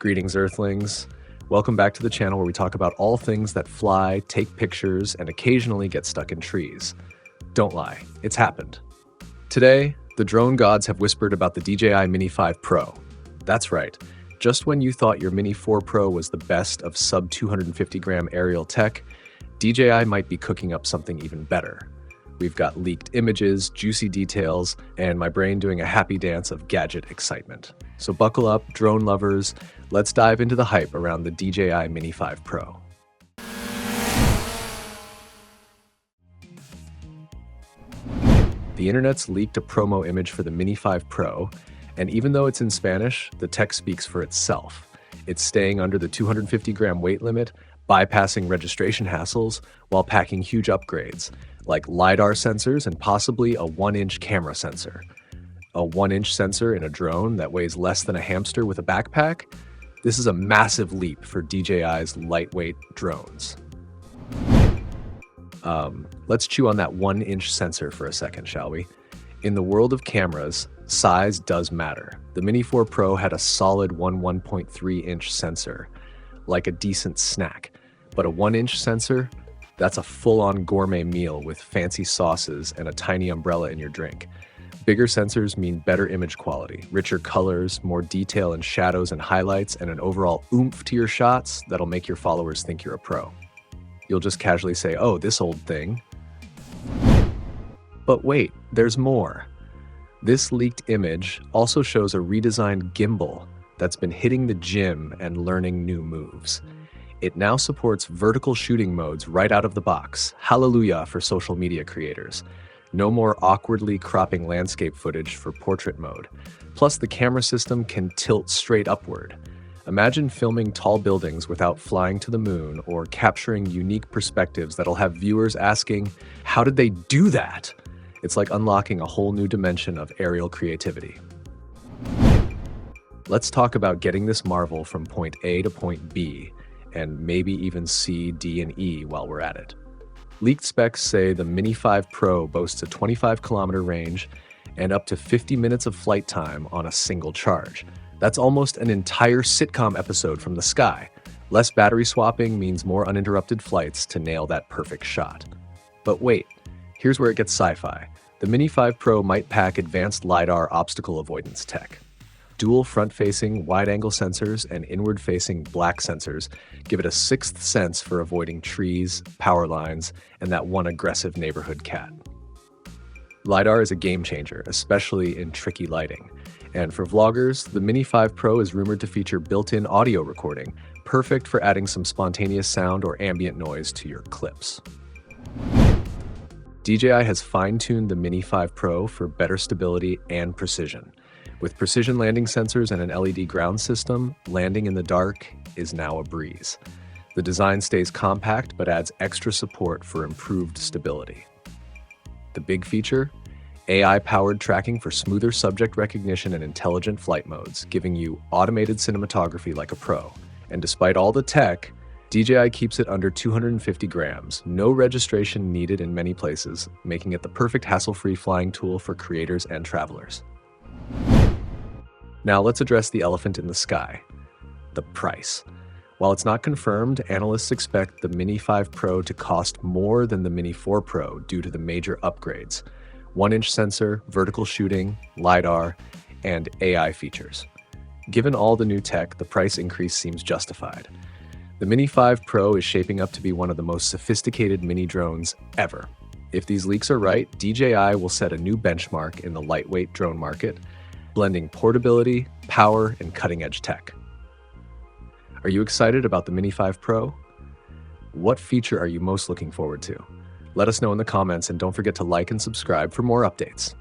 Greetings, Earthlings. Welcome back to the channel where we talk about all things that fly, take pictures, and occasionally get stuck in trees. Don't lie, it's happened. Today, the drone gods have whispered about the DJI Mini 5 Pro. That's right, just when you thought your Mini 4 Pro was the best of sub 250 gram aerial tech, DJI might be cooking up something even better. We've got leaked images, juicy details, and my brain doing a happy dance of gadget excitement. So buckle up, drone lovers. Let's dive into the hype around the DJI Mini 5 Pro. The internet's leaked a promo image for the Mini 5 Pro, and even though it's in Spanish, the tech speaks for itself. It's staying under the 250 gram weight limit, bypassing registration hassles, while packing huge upgrades, like LiDAR sensors and possibly a 1-inch camera sensor. A 1-inch sensor in a drone that weighs less than a hamster with a backpack? This is a massive leap for DJI's lightweight drones. Let's chew on that 1-inch sensor for a second, shall we? In the world of cameras, size does matter. The Mini 4 Pro had a solid 1.3-inch sensor, like a decent snack. But a 1-inch sensor? That's a full-on gourmet meal with fancy sauces and a tiny umbrella in your drink. Bigger sensors mean better image quality, richer colors, more detail in shadows and highlights, and an overall oomph to your shots that'll make your followers think you're a pro. You'll just casually say, "Oh, this old thing." But wait, there's more. This leaked image also shows a redesigned gimbal that's been hitting the gym and learning new moves. It now supports vertical shooting modes right out of the box. Hallelujah for social media creators. No more awkwardly cropping landscape footage for portrait mode. Plus, the camera system can tilt straight upward. Imagine filming tall buildings without flying to the moon or capturing unique perspectives that'll have viewers asking, how did they do that? It's like unlocking a whole new dimension of aerial creativity. Let's talk about getting this marvel from point A to point B, and maybe even C, D, and E while we're at it. Leaked specs say the Mini 5 Pro boasts a 25-kilometer range and up to 50 minutes of flight time on a single charge. That's almost an entire sitcom episode from the sky. Less battery swapping means more uninterrupted flights to nail that perfect shot. But wait, here's where it gets sci-fi. The Mini 5 Pro might pack advanced LiDAR obstacle avoidance tech. Dual front-facing wide-angle sensors and inward-facing black sensors give it a sixth sense for avoiding trees, power lines, and that one aggressive neighborhood cat. LiDAR is a game-changer, especially in tricky lighting. And for vloggers, the Mini 5 Pro is rumored to feature built-in audio recording, perfect for adding some spontaneous sound or ambient noise to your clips. DJI has fine-tuned the Mini 5 Pro for better stability and precision. With precision landing sensors and an LED ground system, landing in the dark is now a breeze. The design stays compact but adds extra support for improved stability. The big feature? AI-powered tracking for smoother subject recognition and intelligent flight modes, giving you automated cinematography like a pro. And despite all the tech, DJI keeps it under 250 grams, no registration needed in many places, making it the perfect hassle-free flying tool for creators and travelers. Now let's address the elephant in the sky, the price. While it's not confirmed, analysts expect the Mini 5 Pro to cost more than the Mini 4 Pro due to the major upgrades: 1-inch sensor, vertical shooting, LiDAR, and AI features. Given all the new tech, the price increase seems justified. The Mini 5 Pro is shaping up to be one of the most sophisticated mini drones ever. If these leaks are right, DJI will set a new benchmark in the lightweight drone market, blending portability, power, and cutting-edge tech. Are you excited about the Mini 5 Pro? What feature are you most looking forward to? Let us know in the comments, and don't forget to like and subscribe for more updates.